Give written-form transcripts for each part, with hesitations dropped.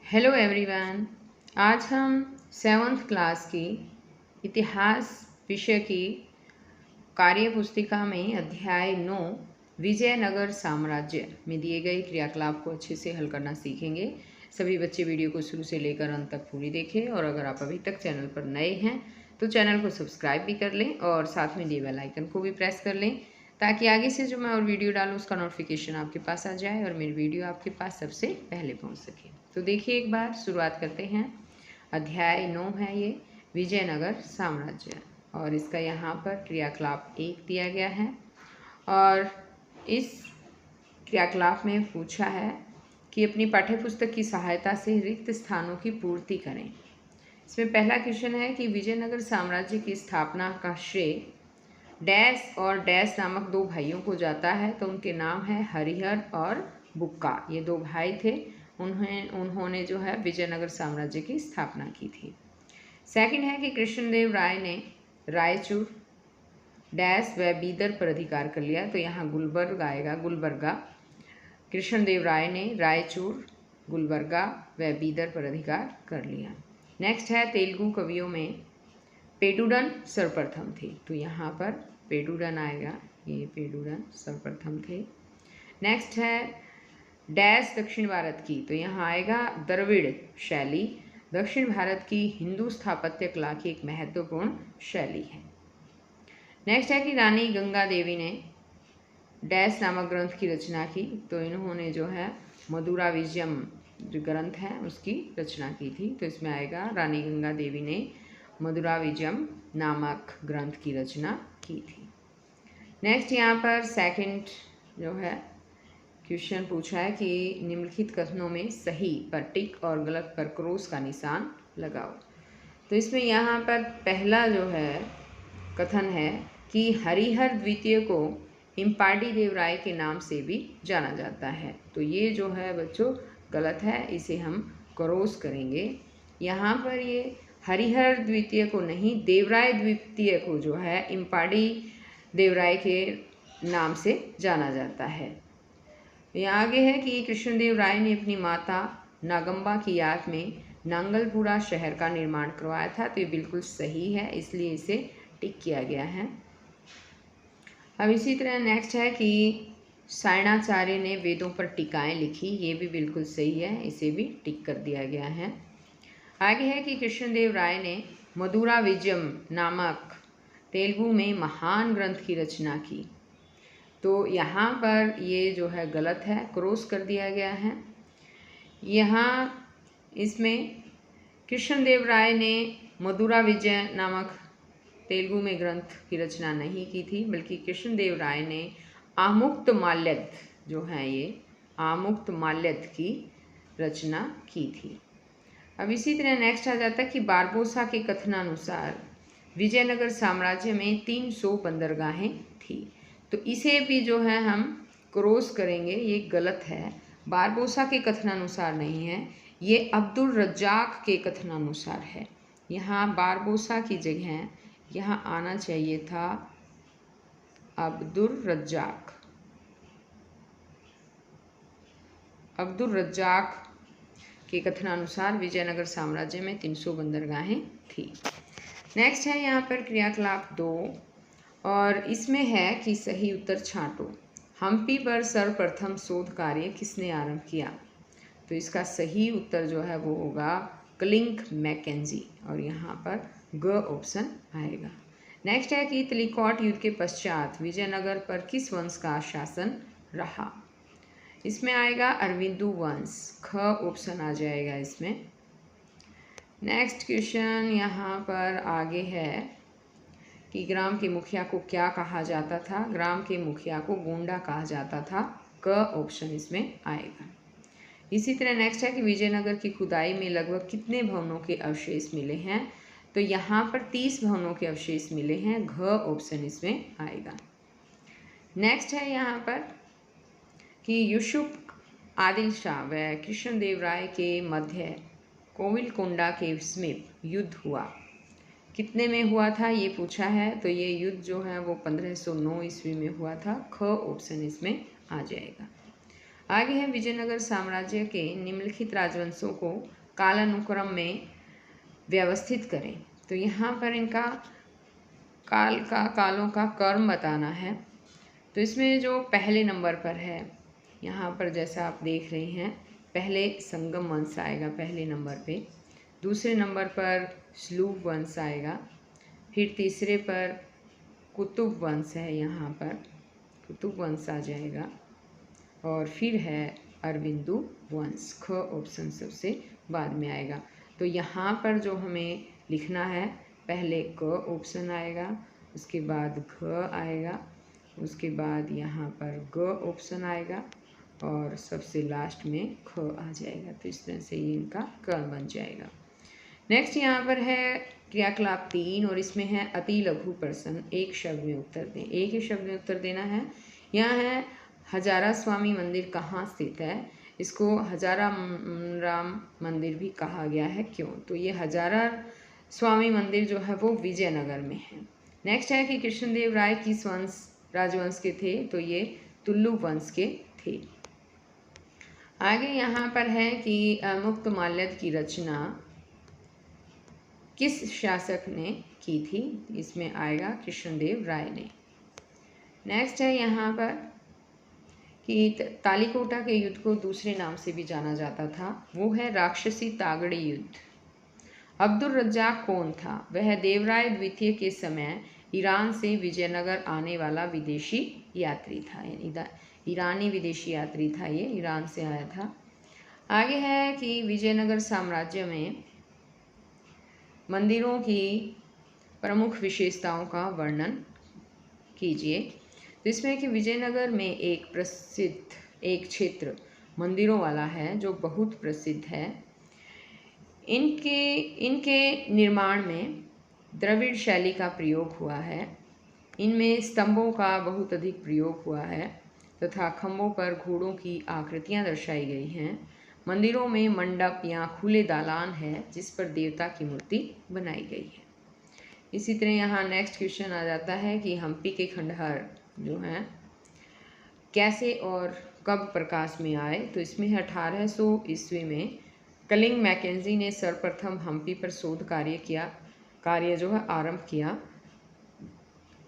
Hello everyone. आज हम seventh class की इतिहास विषय की कार्य पुस्तिका में अध्याय 9 विजयनगर साम्राज्य में दिए गए क्रियाकलाप को अच्छे से हल करना सीखेंगे। सभी बच्चे वीडियो को शुरू से लेकर अंत तक पूरी देखें और अगर आप अभी तक चैनल पर नए हैं तो चैनल को सब्सक्राइब भी कर लें और साथ में दिए बेल आइकन को भी प्रेस कर लें ताकि आगे से जो मैं और वीडियो डालूँ उसका नोटिफिकेशन आपके पास आ जाए और मेरी वीडियो आपके पास सबसे पहले पहुंच सके। तो देखिए, एक बार शुरुआत करते हैं। अध्याय 9 है ये विजयनगर साम्राज्य और इसका यहाँ पर क्रियाकलाप 1 दिया गया है और इस क्रियाकलाप में पूछा है कि अपनी पाठ्यपुस्तक की सहायता से रिक्त स्थानों की पूर्ति करें। इसमें पहला क्वेश्चन है कि विजयनगर साम्राज्य की स्थापना का श्रेय डैश और डैश नामक दो भाइयों को जाता है। तो उनके नाम है हरिहर और बुक्का। ये दो भाई थे, उन्होंने जो है विजयनगर साम्राज्य की स्थापना की थी। सेकंड है कि कृष्णदेव राय ने रायचूर डैश व बीदर पर अधिकार कर लिया। तो यहाँ गुलबर्ग आएगा, गुलबर्गा। कृष्णदेव राय ने रायचूर, गुलबर्गा व बीदर पर अधिकार कर लिया। नेक्स्ट है तेलुगु कवियों में पेडुडन सर्वप्रथम थे। तो यहाँ पर पेडुडन आएगा, ये पेडुडन सर्वप्रथम थे। नेक्स्ट है डैश दक्षिण भारत की। तो यहाँ आएगा द्रविड़ शैली, दक्षिण भारत की हिंदू स्थापत्य कला की एक महत्वपूर्ण शैली है। नेक्स्ट है कि रानी गंगा देवी ने डैश नामक ग्रंथ की रचना की। तो इन्होंने जो है मधुरा विजयम जो ग्रंथ है उसकी रचना की थी। तो इसमें आएगा रानी गंगा देवी ने मधुरा विजयम नामक ग्रंथ की रचना की थी। नेक्स्ट यहाँ पर सेकंड जो है क्वेश्चन पूछा है कि निम्नलिखित कथनों में सही पर टिक और गलत पर क्रॉस का निशान लगाओ। तो इसमें यहाँ पर पहला जो है कथन है कि हरिहर द्वितीय को इम्पाडी देव राय के नाम से भी जाना जाता है। तो ये जो है बच्चों गलत है, इसे हम क्रॉस करेंगे। यहाँ पर ये हरिहर द्वितीय को नहीं, देवराय द्वितीय को जो है इम्पाडी देवराय के नाम से जाना जाता है। यहाँ आगे है कि कृष्णदेव राय ने अपनी माता नागंबा की याद में नांगलपुरा शहर का निर्माण करवाया था। तो ये बिल्कुल सही है, इसलिए इसे टिक किया गया है। अब इसी तरह नेक्स्ट है कि सायणाचार्य ने वेदों पर टीकाएं लिखी। ये भी बिल्कुल सही है, इसे भी टिक कर दिया गया है। आगे है कि कृष्णदेव राय ने मधुरा विजयम नामक तेलुगु में महान ग्रंथ की रचना की। तो यहाँ पर ये जो है गलत है, क्रॉस कर दिया गया है। यहाँ इसमें कृष्णदेव राय ने मधुरा विजय नामक तेलुगु में ग्रंथ की रचना नहीं की थी, बल्कि कृष्णदेव राय ने आमुक्तमाल्यद जो है ये आमुक्तमाल्यद की रचना की थी। अब इसी तरह नेक्स्ट आ जाता है कि बारबोसा के कथनानुसार विजयनगर साम्राज्य में 300 बंदरगाहें थी। तो इसे भी जो है हम क्रॉस करेंगे, ये गलत है। बारबोसा के कथनानुसार नहीं है, ये अब्दुल रज्जाक के कथनानुसार है। यहाँ बारबोसा की जगह यहाँ आना चाहिए था अब्दुल रज्जाक। अब्दुल रज्जाक के कथनानुसार विजयनगर साम्राज्य में 300 बंदरगाहें थी। नेक्स्ट है यहाँ पर क्रियाकलाप 2 और इसमें है कि सही उत्तर छांटो। हम्पी पर सर्वप्रथम शोध कार्य किसने आरंभ किया? तो इसका सही उत्तर जो है वो होगा क्लिंक मैकेंजी और यहाँ पर ग ऑप्शन आएगा। नेक्स्ट है कि तलिकोट युद्ध के पश्चात विजयनगर पर किस वंश का शासन रहा? इसमें आएगा अरविंदु वंश, ख ऑप्शन आ जाएगा इसमें। नेक्स्ट क्वेश्चन यहाँ पर आगे है कि ग्राम के मुखिया को क्या कहा जाता था? ग्राम के मुखिया को गोंडा कहा जाता था, क ऑप्शन इसमें आएगा। इसी तरह नेक्स्ट है कि विजयनगर की खुदाई में लगभग कितने भवनों के अवशेष मिले हैं? तो यहाँ पर 30 भवनों के अवशेष मिले हैं, घ ऑप्शन इसमें आएगा। नेक्स्ट है यहाँ पर कि यूसुफ आदिल शाह व कृष्णदेव राय के मध्य कोविलकोंडा के समीप युद्ध हुआ, कितने में हुआ था ये पूछा है। तो ये युद्ध जो है वो 1509 ईस्वी में हुआ था, ख ऑप्शन इसमें आ जाएगा। आगे है विजयनगर साम्राज्य के निम्नलिखित राजवंशों को कालानुक्रम में व्यवस्थित करें। तो यहाँ पर इनका कालों का क्रम बताना है। तो इसमें जो पहले नंबर पर है, यहाँ पर जैसा आप देख रहे हैं, पहले संगम वंश आएगा पहले नंबर पे, दूसरे नंबर पर स्लूप वंश आएगा, फिर तीसरे पर कुतुब वंश है, यहाँ पर कुतुब वंश आ जाएगा, और फिर है अरविंदु वंश। ख ऑप्शन सबसे बाद में आएगा। तो यहाँ पर जो हमें लिखना है, पहले क ऑप्शन आएगा, उसके बाद घ आएगा, उसके बाद यहाँ पर ग ऑप्शन आएगा, और सबसे लास्ट में ख आ जाएगा। तो इस तरह से ये इनका क्रम बन जाएगा। नेक्स्ट यहाँ पर है क्रियाकलाप 3 और इसमें है अति लघु प्रश्न, एक शब्द में उत्तर दें। एक ही शब्द में उत्तर देना है। यहाँ है हजारा स्वामी मंदिर कहाँ स्थित है। इसको हजारा राम मंदिर भी कहा गया है, क्यों? तो ये हजारा स्वामी मंदिर जो है वो विजयनगर में है। नेक्स्ट है कि कृष्णदेव राय किस राजवंश के थे। तो ये तुल्लु वंश के थे। आगे यहाँ पर है कि मुक्तमाल्यद की रचना किस शासक ने की थी। इसमें आएगा कृष्णदेव राय ने। नेक्स्ट है यहाँ पर कि तालीकोटा के युद्ध को दूसरे नाम से भी जाना जाता था, वो है राक्षसी तागड़ी युद्ध। अब्दुल रज्जाक कौन था? वह देवराय द्वितीय के समय ईरान से विजयनगर आने वाला विदेशी यात्री था, यानी ईरानी विदेशी यात्री था, ये ईरान से आया था। आगे है कि विजयनगर साम्राज्य में मंदिरों की प्रमुख विशेषताओं का वर्णन कीजिए। तो इसमें कि विजयनगर में एक प्रसिद्ध एक क्षेत्र मंदिरों वाला है जो बहुत प्रसिद्ध है। इनके निर्माण में द्रविड़ शैली का प्रयोग हुआ है। इनमें स्तंभों का बहुत अधिक प्रयोग हुआ है तथा खंभों पर घोड़ों की आकृतियां दर्शाई गई हैं। मंदिरों में मंडप या खुले दालान है जिस पर देवता की मूर्ति बनाई गई है। इसी तरह यहाँ नेक्स्ट क्वेश्चन आ जाता है कि हम्पी के खंडहर जो हैं कैसे और कब प्रकाश में आए। तो इसमें 1800 ईस्वी में कलिंग मैकेंजी ने सर्वप्रथम हम्पी पर शोध कार्य जो है आरंभ किया।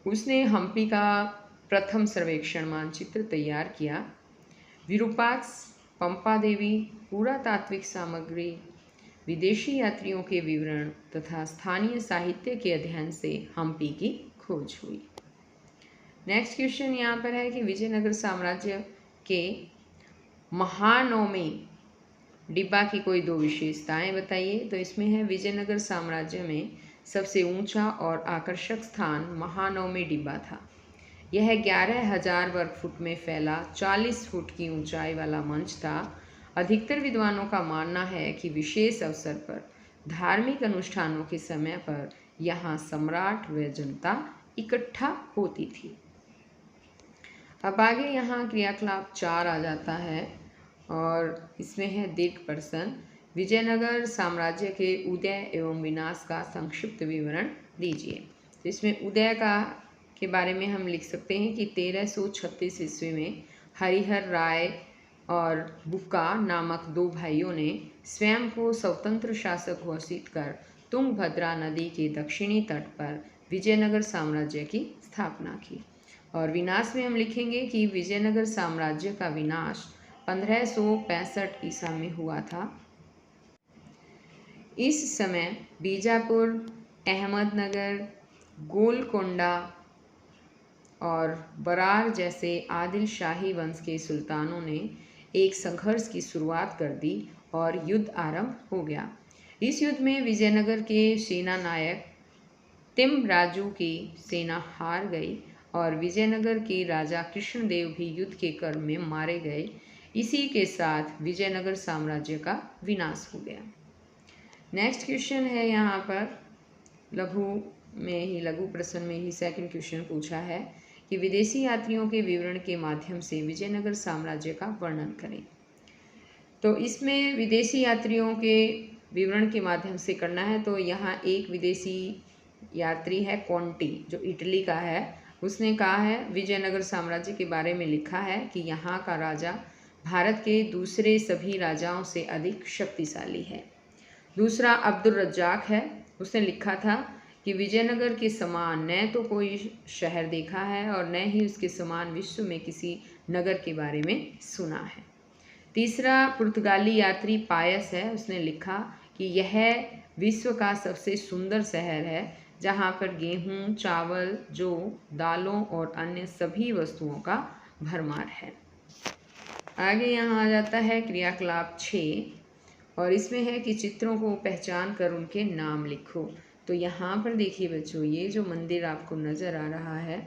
उसने हम्पी का प्रथम सर्वेक्षण मानचित्र तैयार किया। विरूपाक्ष, पंपा देवी, पुरातात्विक सामग्री, विदेशी यात्रियों के विवरण तथा स्थानीय साहित्य के अध्ययन से हम्पी की खोज हुई। नेक्स्ट क्वेश्चन यहाँ पर है कि विजयनगर साम्राज्य के महानवमी डिब्बा की कोई 2 विशेषताएं बताइए। तो इसमें है विजयनगर साम्राज्य में सबसे ऊंचा और आकर्षक स्थान महानवमी डिब्बा था। यह 11,000 वर्ग फुट में फैला 40 फुट की ऊंचाई वाला मंच था। अधिकतर विद्वानों का मानना है कि विशेष अवसर पर धार्मिक अनुष्ठानों के समय पर यहाँ सम्राट व जनता इकट्ठा होती थी। अब आगे यहाँ क्रियाकलाप 4 आ जाता है और इसमें है दीर्घ प्रश्न। विजयनगर साम्राज्य के उदय एवं विनाश का संक्षिप्त विवरण दीजिए। तो इसमें उदय के बारे में हम लिख सकते हैं कि 1336 ईस्वी में हरिहर राय और बुक्का नामक 2 भाइयों ने स्वयं को स्वतंत्र शासक घोषित कर तुंगभद्रा नदी के दक्षिणी तट पर विजयनगर साम्राज्य की स्थापना की। और विनाश में हम लिखेंगे कि विजयनगर साम्राज्य का विनाश 1565 ईसा में हुआ था। इस समय बीजापुर, अहमदनगर, गोलकोंडा और बरार जैसे आदिल शाही वंश के सुल्तानों ने एक संघर्ष की शुरुआत कर दी और युद्ध आरंभ हो गया। इस युद्ध में विजयनगर के सेना नायक तिमराजू की सेना हार गई और विजयनगर के राजा कृष्णदेव भी युद्ध के क्रम में मारे गए। इसी के साथ विजयनगर साम्राज्य का विनाश हो गया। नेक्स्ट क्वेश्चन है यहाँ पर लघु प्रश्न में ही सेकंड क्वेश्चन पूछा है कि विदेशी यात्रियों के विवरण के माध्यम से विजयनगर साम्राज्य का वर्णन करें। तो इसमें विदेशी यात्रियों के विवरण के माध्यम से करना है। तो यहाँ एक विदेशी यात्री है कॉन्टी जो इटली का है। उसने कहा है विजयनगर साम्राज्य के बारे में लिखा है कि यहाँ का राजा भारत के दूसरे सभी राजाओं से अधिक शक्तिशाली है। दूसरा अब्दुल रज्जाक है, उसने लिखा था कि विजयनगर के समान न तो कोई शहर देखा है और न ही उसके समान विश्व में किसी नगर के बारे में सुना है। तीसरा पुर्तगाली यात्री पायस है, उसने लिखा कि यह विश्व का सबसे सुंदर शहर है जहाँ पर गेहूँ, चावल, जौ, दालों और अन्य सभी वस्तुओं का भरमार है। आगे यहाँ आ जाता है क्रियाकलाप 6 और इसमें है कि चित्रों को पहचान कर उनके नाम लिखो। तो यहाँ पर देखिए बच्चों, ये जो मंदिर आपको नज़र आ रहा है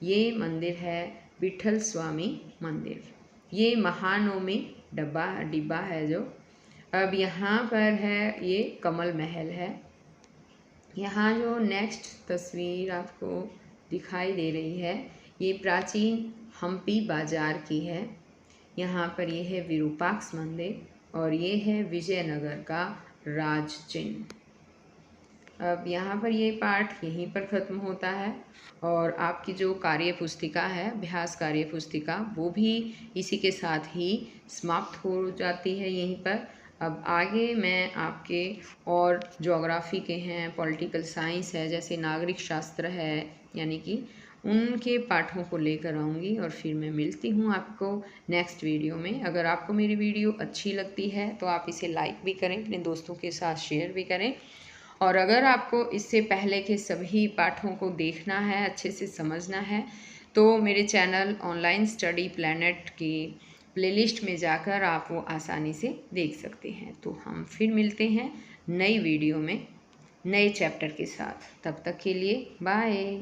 ये मंदिर है विठल स्वामी मंदिर। ये महानवमी डिब्बा है जो। अब यहाँ पर है ये कमल महल है। यहाँ जो नेक्स्ट तस्वीर आपको दिखाई दे रही है ये प्राचीन हम्पी बाजार की है। यहाँ पर ये है विरूपाक्ष मंदिर और ये है विजयनगर का राज चिन्ह। अब यहाँ पर ये पाठ यहीं पर ख़त्म होता है और आपकी जो कार्य पुस्तिका है, अभ्यास कार्य पुस्तिका, वो भी इसी के साथ ही समाप्त हो जाती है यहीं पर। अब आगे मैं आपके और ज्योग्राफी के हैं, पॉलिटिकल साइंस है, जैसे नागरिक शास्त्र है, यानी कि उनके पाठों को लेकर आऊँगी और फिर मैं मिलती हूँ आपको नेक्स्ट वीडियो में। अगर आपको मेरी वीडियो अच्छी लगती है तो आप इसे लाइक भी करें, अपने दोस्तों के साथ शेयर भी करें। और अगर आपको इससे पहले के सभी पाठों को देखना है, अच्छे से समझना है, तो मेरे चैनल ऑनलाइन स्टडी प्लैनेट की प्लेलिस्ट में जाकर आप वो आसानी से देख सकते हैं। तो हम फिर मिलते हैं नई वीडियो में नए चैप्टर के साथ। तब तक के लिए बाय।